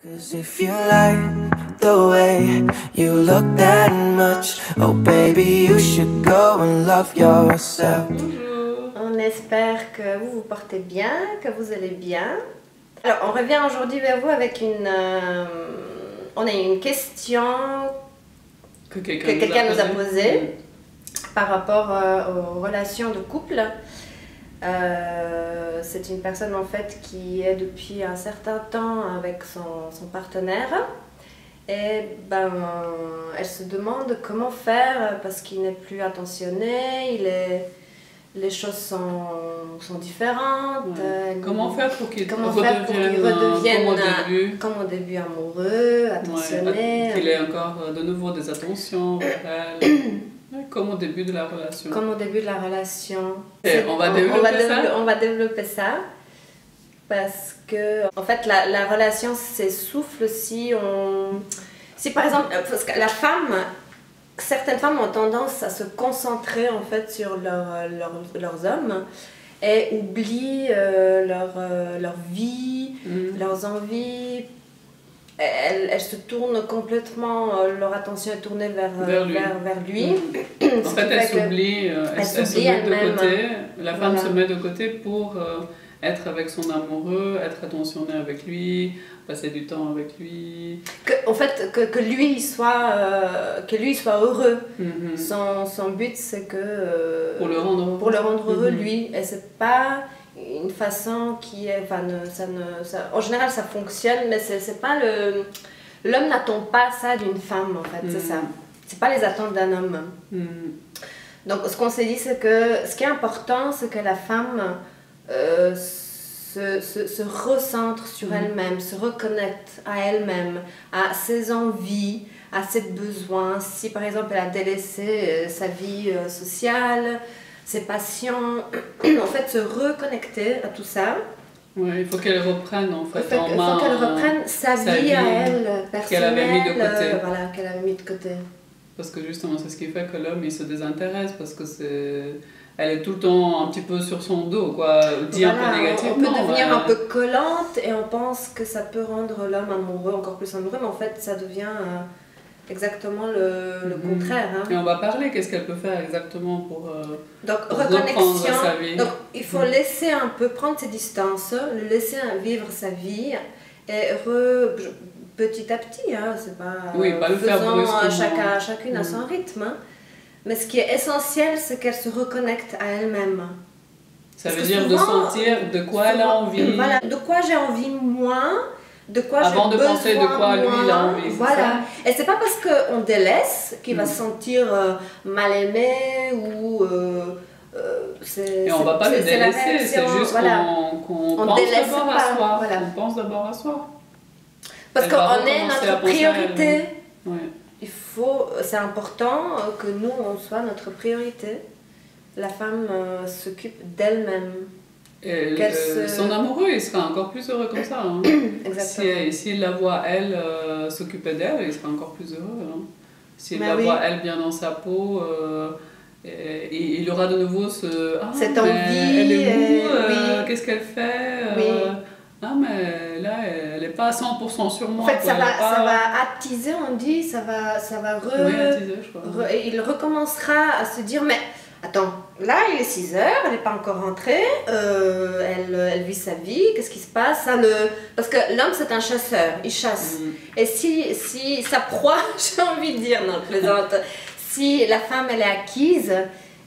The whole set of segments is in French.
'Cause if you like the way you look that much, oh baby, you should go and love yourself. Bonjour. On espère que vous vous portez bien, que vous allez bien. Alors, on revient aujourd'hui vers vous avec on a une question que quelqu'un nous a posée par rapport aux relations de couple. C'est une personne en fait qui est depuis un certain temps avec son partenaire et elle se demande comment faire parce qu'il n'est plus attentionné, les choses sont différentes. Ouais. Comment faire pour qu'il redevienne comme au début amoureux, attentionné. Qu'il ait encore de nouveau des attentions pour elle. Comme au début de la relation. Comme au début de la relation. Et on va développer ça parce que en fait la relation s'essouffle si par exemple, parce que certaines femmes ont tendance à se concentrer en fait sur leurs hommes et oublient leur vie, leurs envies. Elles se tournent complètement, leur attention est tournée vers lui. En fait, elle s'oublie, elle se met de côté. La femme se met de côté pour être avec son amoureux, être attentionnée avec lui, passer du temps avec lui. Que lui soit heureux. Son but, c'est que... pour le rendre heureux, lui. Et c'est pas une façon qui est... en général, ça fonctionne, mais c'est pas l'homme n'attend pas ça d'une femme, en fait, c'est ça. C'est pas les attentes d'un homme. Donc, ce qu'on s'est dit, c'est que ce qui est important, c'est que la femme se recentre sur elle-même, se reconnecte à elle-même, à ses envies, à ses besoins. Si, par exemple, elle a délaissé sa vie sociale, ses passions, en fait, se reconnecter à tout ça. Oui, il faut qu'elle reprenne en fait en main. Il faut qu'elle reprenne sa vie à elle, personnelle, qu'elle avait mis de côté. Voilà, qu'elle avait mis de côté. Parce que justement, c'est ce qui fait que l'homme il se désintéresse, parce que elle est tout le temps un petit peu sur son dos, quoi, dit un peu négativement. On peut devenir un peu collante et on pense que ça peut rendre l'homme amoureux, encore plus amoureux, mais en fait, ça devient exactement le contraire. Hein. Et on va parler, qu'est-ce qu'elle peut faire exactement pour reconnexion. Sa vie. Donc, il faut laisser un peu prendre ses distances, le laisser vivre sa vie et petit à petit, hein, c'est pas, pas le faire brusquement. Chacune à son rythme. Hein. Mais ce qui est essentiel, c'est qu'elle se reconnecte à elle-même. Ça veut dire de sentir de quoi elle a envie. Voilà, de quoi j'ai envie moi. De quoi avant de penser de quoi lui il a envie. Voilà. Et c'est pas parce qu'on délaisse qu'il va se sentir mal aimé ou. Et on va pas le délaisser, c'est juste qu'on pense d'abord à soi. Voilà. On pense d'abord à soi. Parce qu'on est notre priorité. Ouais. C'est important que nous on soit notre priorité. La femme s'occupe d'elle-même. Et son amoureux, il sera encore plus heureux comme ça. Hein. Exactement. S'il la voit, elle, s'occuper d'elle, il sera encore plus heureux. Hein. S'il la voit, elle, bien dans sa peau, il aura de nouveau cette envie. Elle est où Qu'est-ce qu'elle fait Ah, mais là, elle n'est pas à 100% sur moi. En fait, ça va attiser, on dit, ça va attiser, je crois. Et il recommencera à se dire, mais... Attends, là il est 6h, elle n'est pas encore rentrée, elle vit sa vie, qu'est-ce qui se passe parce que l'homme c'est un chasseur, il chasse. Et si sa proie, j'ai envie de dire, non, je plaisante, si la femme elle est acquise,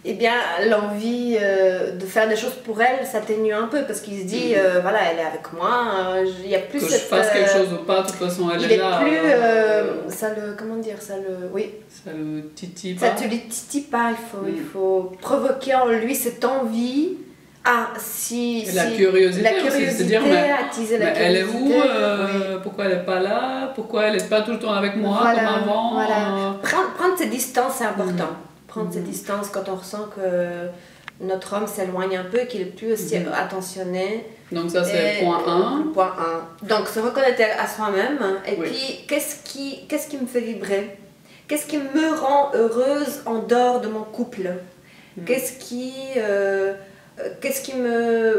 eh bien l'envie de faire des choses pour elle s'atténue un peu parce qu'il se dit, voilà, elle est avec moi, il y a plus que je fasse quelque chose ou pas, de toute façon elle est là. Il est plus, ça le titille pas. Ça te le titille pas, il faut provoquer en lui cette envie. La curiosité aussi, se dire, attiser la curiosité. Elle est où pourquoi elle n'est pas là? Pourquoi elle n'est pas tout le temps avec moi comme avant? Voilà. Prendre ses distances, c'est important. Prendre ses distances quand on ressent que notre homme s'éloigne un peu et qu'il n'est plus aussi attentionné. Donc ça c'est point 1. Point 1. Donc se reconnaître à soi-même. Et puis qu'est-ce qui me fait vibrer? Qu'est-ce qui me rend heureuse en dehors de mon couple? Qu'est-ce qui qu'est-ce qui me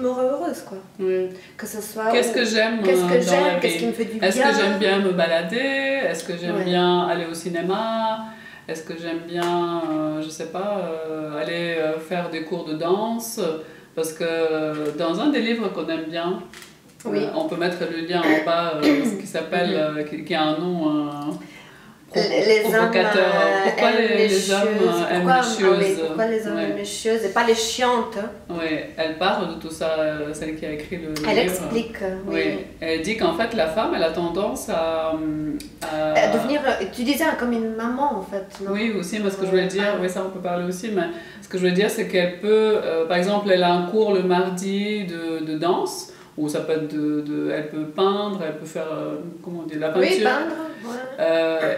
rend heureuse, quoi. Que ce soit... Qu'est-ce que j'aime dans la vie? Qu'est-ce qui me fait du bien? Est-ce que j'aime bien me balader? Est-ce que j'aime bien aller au cinéma? Est-ce que j'aime bien, je sais pas, aller faire des cours de danse? Parce que dans un des livres qu'on aime bien, on peut mettre le lien en bas, qui s'appelle, qui a un nom provocateur. Pourquoi les hommes aiment les choses? Pourquoi les hommes aiment les choses et pas les chiantes? Oui, elle parle de tout ça, celle qui a écrit le livre. Elle explique, Elle dit qu'en fait, la femme, elle a tendance à devenir, tu disais, comme une maman, en fait, non? Oui, aussi, mais ce que je voulais dire, ça on peut parler aussi, mais ce que je voulais dire, c'est qu'elle peut, par exemple, elle a un cours le mardi de danse, ou ça peut être elle peut peindre, elle peut faire, comment on dit, la peinture. Oui, peindre,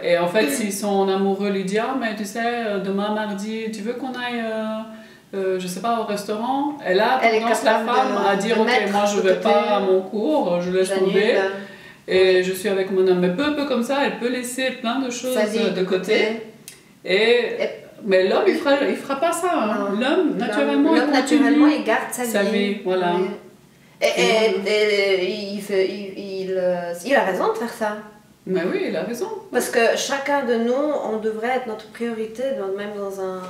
et en fait, si son amoureux lui dit, ah, mais tu sais, demain mardi, tu veux qu'on aille, je sais pas, au restaurant? Elle a tendance, la femme, à dire, ok, moi je vais pas à mon cours, je laisse tomber, et je suis avec mon homme. Mais peu comme ça, elle peut laisser plein de choses de côté. Mais l'homme, il fera pas ça. Hein. L'homme, naturellement, il garde sa vie. Voilà. Et il a raison de faire ça. Mais oui, il a raison. Parce que chacun de nous, on devrait être notre priorité, même dans un...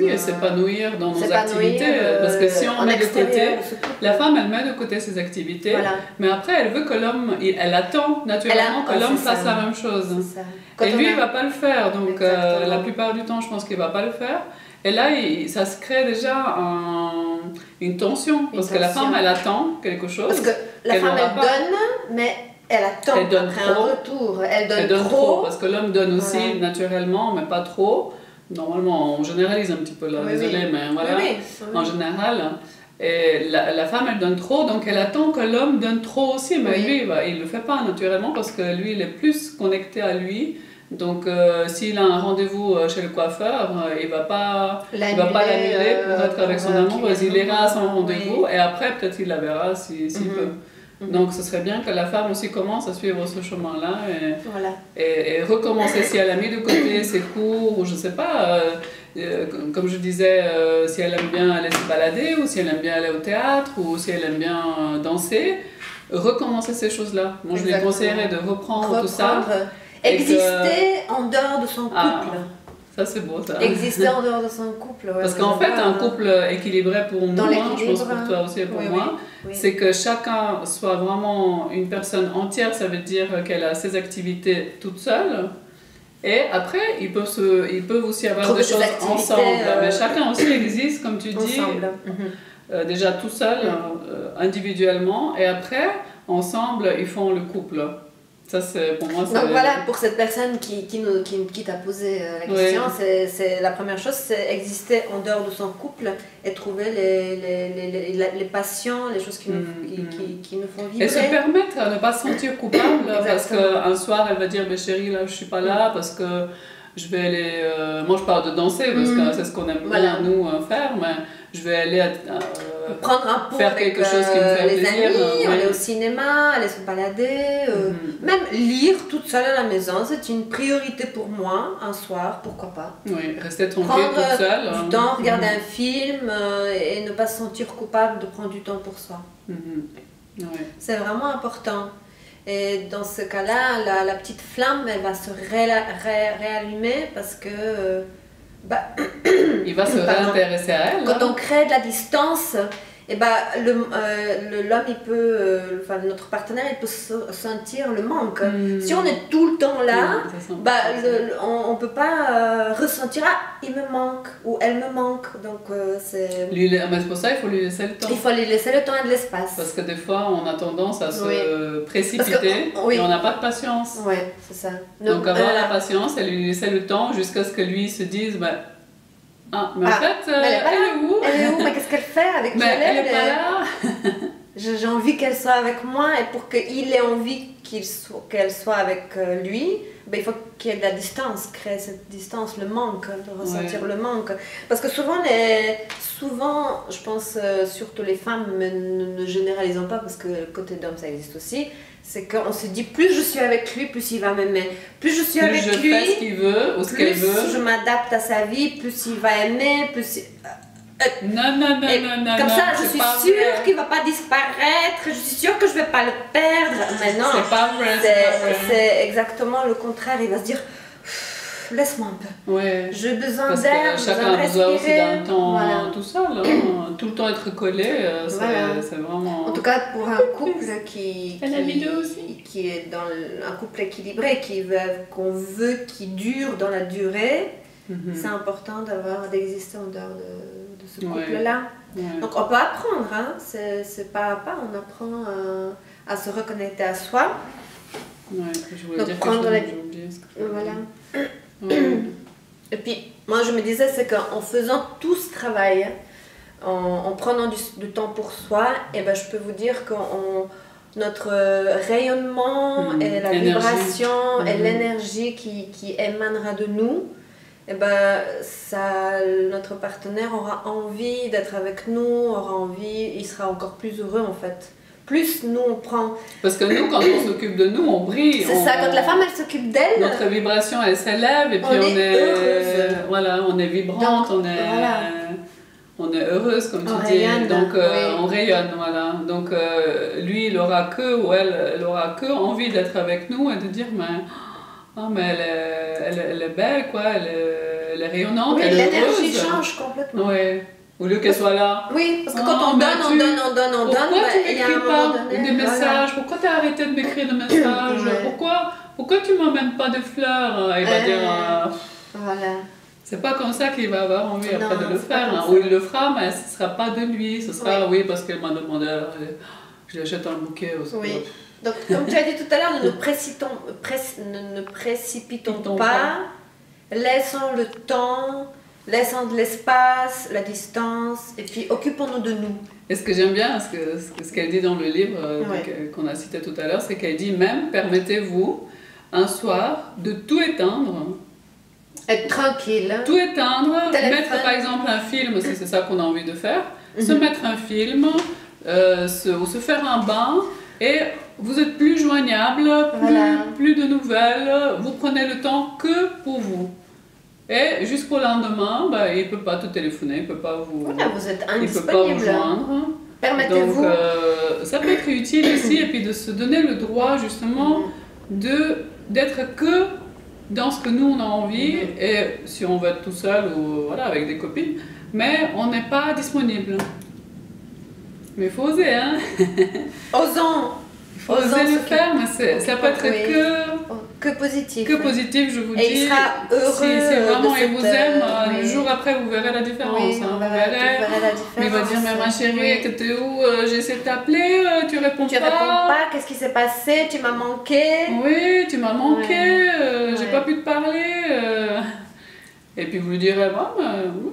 et s'épanouir dans nos activités. Parce que si on met de côté... La femme, elle met de côté ses activités, mais après, elle veut que l'homme... Elle attend naturellement que l'homme fasse la même chose. Et lui, il ne va pas le faire. Donc, la plupart du temps, je pense qu'il ne va pas le faire. Et là, ça se crée déjà une tension. Parce que la femme, elle attend quelque chose. Parce que la femme, elle donne, mais... Elle attend un retour. Elle donne trop. Parce que l'homme donne aussi naturellement, mais pas trop. Normalement, on généralise un petit peu là, désolé, mais voilà, en général. Et la femme, elle donne trop, donc elle attend que l'homme donne trop aussi. Mais lui, il ne le fait pas naturellement parce que lui, il est plus connecté à lui. Donc, s'il a un rendez-vous chez le coiffeur, il ne va pas l'annuler pour être avec son amour. Il ira à son rendez-vous et après, peut-être il la verra s'il peut. Donc ce serait bien que la femme aussi commence à suivre ce chemin-là et recommencer si elle a mis de côté ses cours ou je sais pas, comme je disais, si elle aime bien aller se balader ou si elle aime bien aller au théâtre ou si elle aime bien danser, recommencer ces choses-là. Moi je lui conseillerais de reprendre tout ça. Exister en dehors de son couple. Ça c'est beau ça. Exister en dehors de son couple. Parce qu'en fait, un couple équilibré pour nous, je pense pour toi aussi et pour moi, c'est que chacun soit vraiment une personne entière, ça veut dire qu'elle a ses activités toute seule. Et après, ils peuvent aussi avoir des choses ensemble. Mais chacun aussi existe, comme tu dis, déjà tout seul, individuellement. Et après, ensemble, ils font le couple. Ça, pour moi, donc voilà, pour cette personne qui t'a posé la question, c'est la première chose, c'est exister en dehors de son couple et trouver les passions, les choses qui nous font vibrer. Et se permettre à ne pas se sentir coupable, parce qu'un soir, elle va dire, mais chérie, là, je suis pas là, parce que je vais aller... moi, je parle de danser, parce que c'est ce qu'on aime bien, nous, faire, mais je vais aller prendre un pot faire quelque chose qui me fait les plaisir, amis, aller au cinéma, aller se balader, même lire toute seule à la maison, c'est une priorité pour moi, un soir, pourquoi pas. Oui, rester tranquille toute seule. Prendre du temps, regarder un film et ne pas se sentir coupable de prendre du temps pour soi. C'est vraiment important. Et dans ce cas-là, la petite flamme, elle va se réallumer parce que... il va se réintéresser à elle. Quand on crée de la distance, et l'homme, il peut, notre partenaire, il peut sentir le manque. Si on est tout le temps là, on ne peut pas ressentir, il me manque ou elle me manque. Donc, mais pour ça, il faut lui laisser le temps. Il faut lui laisser le temps et de l'espace. Parce que des fois, on a tendance à se précipiter et on n'a pas de patience. Oui, c'est ça. Donc avoir la patience et lui laisser le temps jusqu'à ce que lui se dise... mais en fait, elle est où? Elle est où? Mais qu'est-ce qu'elle fait avec elle n'est pas là. J'ai envie qu'elle soit avec moi et pour qu'il ait envie qu'elle soit avec lui, il faut qu'il y ait de la distance, créer cette distance, le manque, de ressentir le manque. Parce que souvent, je pense, surtout les femmes, mais ne généralisons pas parce que le côté d'homme ça existe aussi, c'est qu'on se dit plus je suis avec lui, plus il va m'aimer. Plus je suis avec lui, fais ce qu'il veut ou ce qu'elle veut. Plus je m'adapte à sa vie, plus il va aimer, plus... Non, non, non, Et non, non. comme non, ça, je c'est suis pas sûre vrai. qu'il ne va pas disparaître, je suis sûre que je ne vais pas le perdre. Mais non, C'est pas vrai, c'est pas vrai. c'est exactement le contraire. Il va se dire, laisse-moi un peu. Ouais. J'ai besoin Parce d'air, que j'ai chacun a besoin aussi respirer. d'un temps Voilà. tout seul. Hein. Tout le temps être collé, Voilà. c'est vraiment... En tout cas, pour un couple qui Et la vidéo aussi. qui est dans un couple équilibré, qu'on veut qui dure dans la durée, c'est important d'exister en dehors de ce Ouais. couple-là. Ouais. Donc on peut apprendre, hein? C'est pas à pas, on apprend à se reconnecter à soi. Ouais, je voulais Donc, dire prendre quelque chose, la- j'ai oublié ce que je voulais Voilà. dire. Ouais. Et puis, moi je me disais, c'est qu'en faisant tout ce travail, en prenant du temps pour soi, et ben, je peux vous dire que notre rayonnement et la Énergie. vibration et l'énergie qui émanera de nous, et ben, notre partenaire aura envie d'être avec nous, aura envie, il sera encore plus heureux en fait. Plus nous on prend. Parce que nous, quand on s'occupe de nous, on brille. C'est ça, quand la femme elle s'occupe d'elle. Notre vibration, elle s'élève et puis On est heureuse. Voilà, on est vibrante, Donc, voilà. On est heureuse, comme tu On dis. rayonne, Donc, oui. on rayonne, voilà. Donc, lui, il aura que, ou elle aura que envie d'être avec nous et de dire, mais elle est belle, quoi. Elle est rayonnante, Oui, elle est l'énergie heureuse. change complètement. Ouais. Au lieu qu'elle soit là. Oui, parce que Oh, quand on mais donne, on donne, Pourquoi bah, tu il y a un m'écris moment pas donné, des messages? Pourquoi tu as arrêté de m'écrire des messages? Ouais. Pourquoi tu m'emmènes pas de fleurs? Il va dire. Voilà. C'est pas comme ça qu'il va avoir envie Non, après de le c'est pas faire. comme Hein. ça. Ou il le fera, mais ce sera pas de lui. Ce sera, Oui. oui, parce qu'elle m'a demandé. Alors, je lui achète un bouquet. Au Oui. Donc, comme tu as dit tout à l'heure, ne nous précipitons pas, laissons le temps, laissons de l'espace, la distance, et puis occupons-nous de nous. Et ce que j'aime bien, ce qu'elle dit dans le livre Ouais. qu'on a cité tout à l'heure, c'est qu'elle dit même, permettez-vous un soir de tout éteindre. Être tranquille. Tout éteindre, Téléphone. mettre par exemple un film, si c'est ça qu'on a envie de faire, se mettre un film, ou se faire un bain, et vous êtes plus joignable, Voilà. plus de nouvelles, vous prenez le temps que pour vous. Et jusqu'au lendemain, il ne peut pas te téléphoner, il ne peut pas vous, Voilà, vous êtes il peut pas vous indisponible. joindre. Permettez-vous. Donc ça peut être utile aussi, et puis de se donner le droit justement d'être que dans ce que nous on a envie, et si on veut être tout seul ou voilà, avec des copines, mais on n'est pas disponible. Mais il faut oser, hein. Osons. Il faut oser le faire, mais ça peut être Oui. Que positif. que positif, je vous Et dis. il sera heureux Si vraiment de il vous cette, aime, oui. le jour après vous verrez la différence. Oui, Hein, on vous verra, verrez. tu verras la différence. Mais il va dire, mais ma chérie, Oui. t'étais où? J'ai essayé de t'appeler, tu réponds Tu réponds pas, qu'est-ce qui s'est passé? Tu m'as manqué. Oui, tu m'as manqué, Ouais. j'ai Ouais. pas pu te parler. Et puis vous lui direz,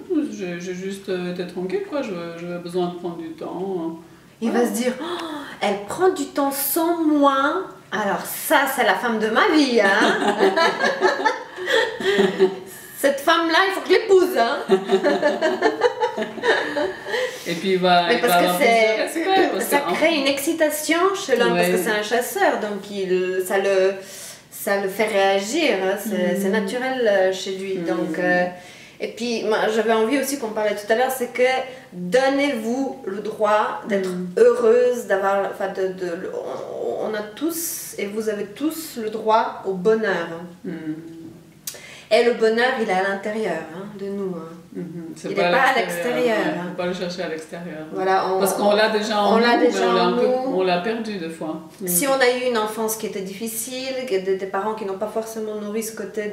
oui, j'ai juste été tranquille, quoi, j'avais besoin de prendre du temps. Il va se dire, oh, elle prend du temps sans moi. Alors ça, c'est la femme de ma vie, hein. Cette femme-là, il faut que je l'épouse, hein. Et puis il va Mais parce avoir que plus de respect. Parce ça que, crée une excitation chez l'homme, parce Ouais. que c'est un chasseur, donc ça le fait réagir, hein, c'est naturel chez lui. Donc, et puis, moi, j'avais envie aussi qu'on parlait tout à l'heure, c'est que donnez-vous le droit d'être heureuse, d'avoir, enfin, on a tous, et vous avez tous le droit au bonheur. Et le bonheur, il est à l'intérieur de nous. Hein. C'est Il n'est pas à l'extérieur. Il ne faut pas le chercher à l'extérieur. Voilà, Parce qu'on l'a déjà en on nous, l'a mais déjà en nous. on l'a perdu des fois. Si on a eu une enfance qui était difficile, des parents qui n'ont pas forcément nourri ce côté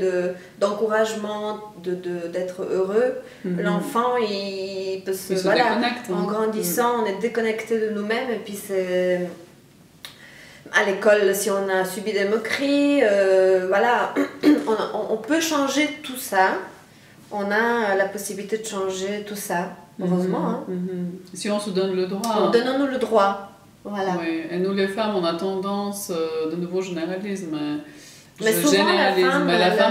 d'encouragement, d'être heureux, l'enfant, il peut se... Il se voilà, déconnecte. en grandissant, on est déconnecté de nous-mêmes, et puis c'est... À l'école, si on a subi des moqueries, voilà, on peut changer tout ça. On a la possibilité de changer tout ça, heureusement. Hein. Si on se donne le droit. Donnons-nous le droit. Voilà. Oui. Et nous les femmes, on a tendance, de nouveau généralisme, Mais souvent, la femme,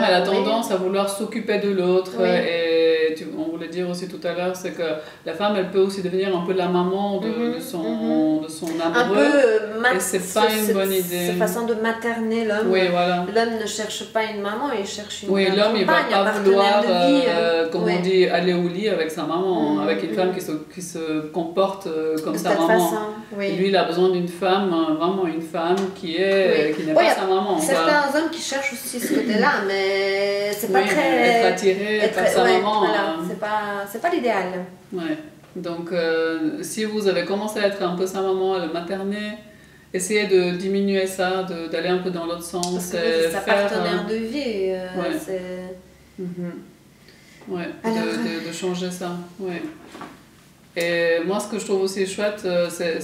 elle a oui. tendance à vouloir s'occuper de l'autre, Oui. et on voulait dire dire aussi tout à l'heure, c'est que la femme, elle peut aussi devenir un peu la maman de son amoureux. Un peu et c'est pas une bonne idée. Cette façon de materner l'homme. Oui, voilà. L'homme ne cherche pas une maman, il cherche une oui, l'homme, il va pas vouloir, comme on dit, aller au lit avec sa maman, avec une femme qui se comporte comme sa maman. Oui. Lui, il a besoin d'une femme, vraiment une femme qui n'est pas sa maman. Certains hommes qui cherchent aussi ce côté-là, mais c'est pas très... Être attiré par sa maman. Voilà, c'est pas l'idéal. Ouais. Donc, si vous avez commencé à être un peu sa maman, à le materner, essayez de diminuer ça, d'aller un peu dans l'autre sens. Parce que c'est sa partenaire de vie. De changer ça. Ouais. Et moi, ce que je trouve aussi chouette, c'est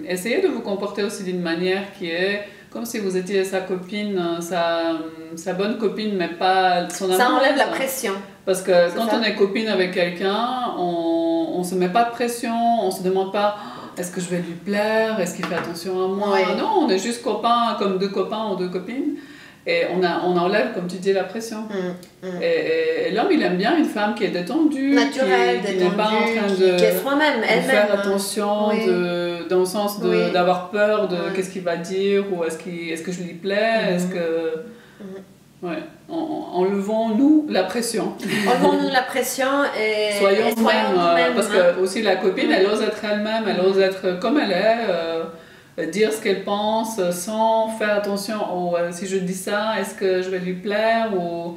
essayer de vous comporter aussi d'une manière qui est comme si vous étiez sa copine, sa bonne copine, mais pas son amoureuse. Ça enlève la pression. Parce que quand on est copine avec quelqu'un, on ne se met pas de pression, on ne se demande pas est-ce que je vais lui plaire, est-ce qu'il fait attention à moi. Non, on est juste copains, comme deux copains ou deux copines. Et on enlève, comme tu dis, la pression. Et l'homme, il aime bien une femme qui est détendue, naturelle, qui n'est pas en train de soi-même, elle-même, faire attention, dans le sens d'avoir peur de qu'est-ce qu'il va dire, ou est-ce que je lui plais, est-ce que... Enlevons-nous la pression. Enlevons-nous la pression et soyons nous-mêmes. Parce que aussi la copine, elle ose être elle-même, elle ose être comme elle est. Dire ce qu'elle pense sans faire attention si je dis ça, est-ce que je vais lui plaire, ou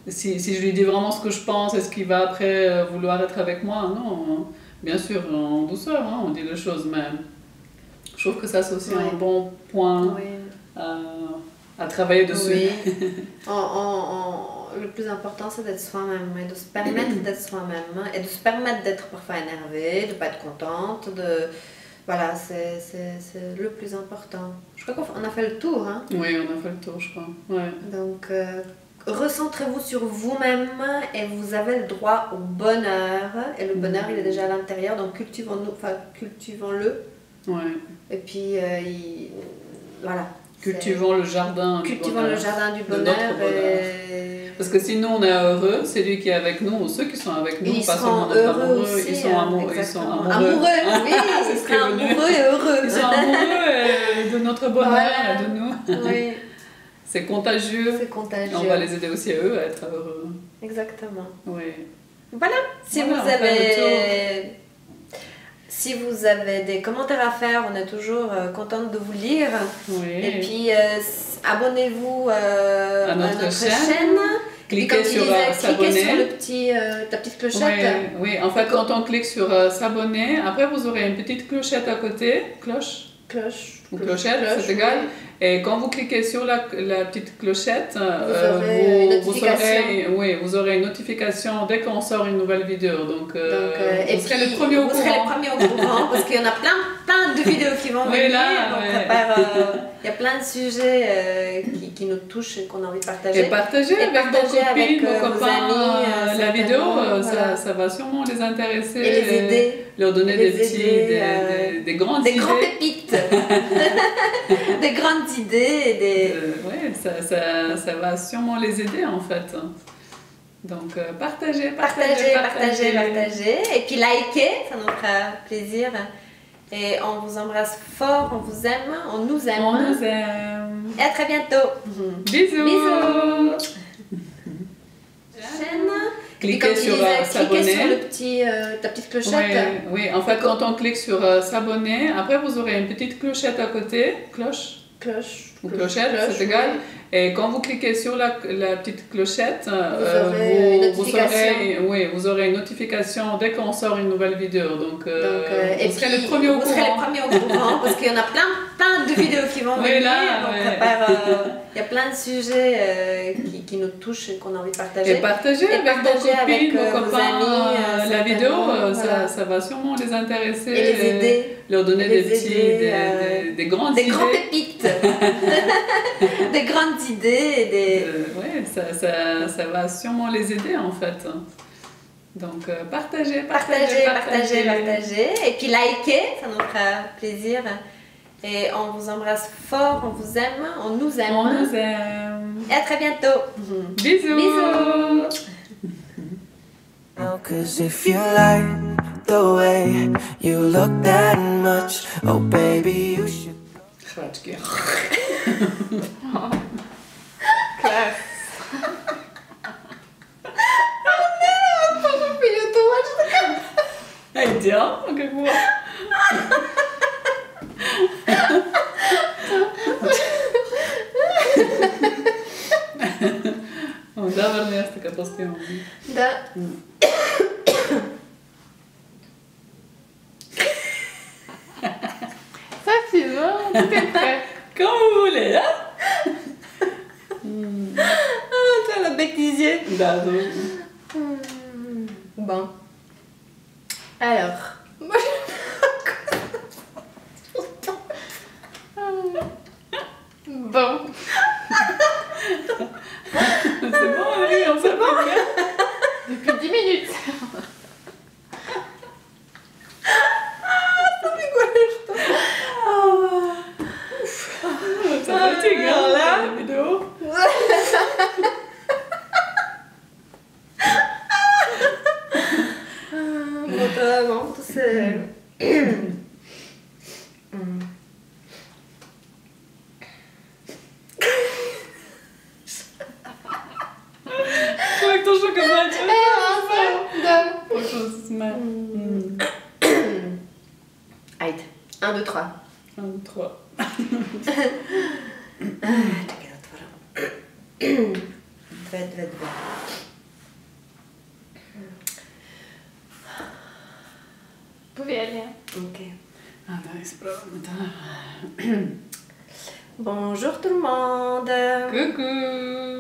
si je lui dis vraiment ce que je pense, est-ce qu'il va après vouloir être avec moi. Non, bien sûr, en douceur, on dit les choses, mais je trouve que ça c'est aussi un bon point à travailler dessus. Le plus important, c'est d'être soi-même et de se permettre d'être soi-même et de se permettre d'être parfois énervée, de ne pas être contente, Voilà, c'est le plus important. Je crois qu'on a fait le tour. Hein? Oui, on a fait le tour, je crois. Ouais. Donc, recentrez-vous sur vous-même et vous avez le droit au bonheur. Et le bonheur, il est déjà à l'intérieur, donc cultivons-le. Ouais. Et puis, voilà. Cultivons le jardin du bonheur. Parce que si nous on est heureux, c'est lui qui est avec nous, ou ceux qui sont avec nous, ils pas seulement notre amoureux, aussi, ils sont amoureux. Ils sont amoureux, oui, ils seraient amoureux et heureux. Ils sont amoureux de notre bonheur et de nous. Oui. C'est contagieux. C'est contagieux. Et on va les aider aussi à eux à être heureux. Exactement. Oui. Voilà, si vous avez des commentaires à faire, on est toujours contente de vous lire. Oui. Et puis, abonnez-vous à notre chaîne. Cliquez sur s'abonner. Cliquez sur ta petite clochette. Oui, en fait, quand on clique sur s'abonner, après vous aurez une petite clochette à côté. Cloche ou clochette, c'est égal. Et quand vous cliquez sur la petite clochette, vous aurez une notification dès qu'on sort une nouvelle vidéo. Donc, vous serez les premiers au courant. Parce qu'il y en a plein de vidéos qui vont venir. Il y a plein de sujets qui nous touchent et qu'on a envie de partager. Et partager avec vos copines, vos copains, amis, la vidéo, ça va sûrement les intéresser. Et les aider. Leur donner des grandes idées. Des grandes pépites. Des grandes idées. Ça va sûrement les aider en fait. Donc partagez. Et puis likez, ça nous fera plaisir. Et on vous embrasse fort, on vous aime, on nous aime. On nous aime. Et à très bientôt. Bisous. Chaîne. Cliquez sur s'abonner. Cliquez sur ta petite clochette. Oui, en fait, quand on clique sur s'abonner, après vous aurez une petite clochette à côté. Cloche ou clochette, c'est égal. Et quand vous cliquez sur la petite clochette, vous aurez une notification dès qu'on sort une nouvelle vidéo. Donc, vous serez les premiers au courant. Parce qu'il y en a plein de vidéos qui vont venir. Il y a plein de sujets qui nous touchent et qu'on a envie de partager. Et partager avec vos copines, vos copains, amis, la vidéo, ça va sûrement les intéresser. Et les aider. Leur donner des grandes idées. Des grandes pépites. Des grandes idées. Ça va sûrement les aider en fait. Donc partagez. Et puis likez, ça nous fera plaisir. Et on vous embrasse fort, on vous aime, on nous aime. On nous aime. Et à très bientôt. Bisous. Oh, 'cause if you like the way you look that much, oh baby, you should. Chwaczki. Klas. Идем, как бы. Да, верно, така поспівам. Да. Ça c'est bon, tout est prêt. Comme vous voulez, hein? Ah, tu as la bêtisier. Да, да. Bon. Alors. Bon. C'est bon, Henri, on s'applique bien. Depuis 10 minutes. Ça fatigue, hein, là, la vidéo. Vraiment, c'est. Как то шоколаде. Да. Очень смешно. Aïe. 1, 2, 3. 1, 2, 3. Czekaj, otworzę. 2, 2, 2. Powierzchnia. Ok. A, daj, sprawmy to. Bonjour tout le monde. Coucou.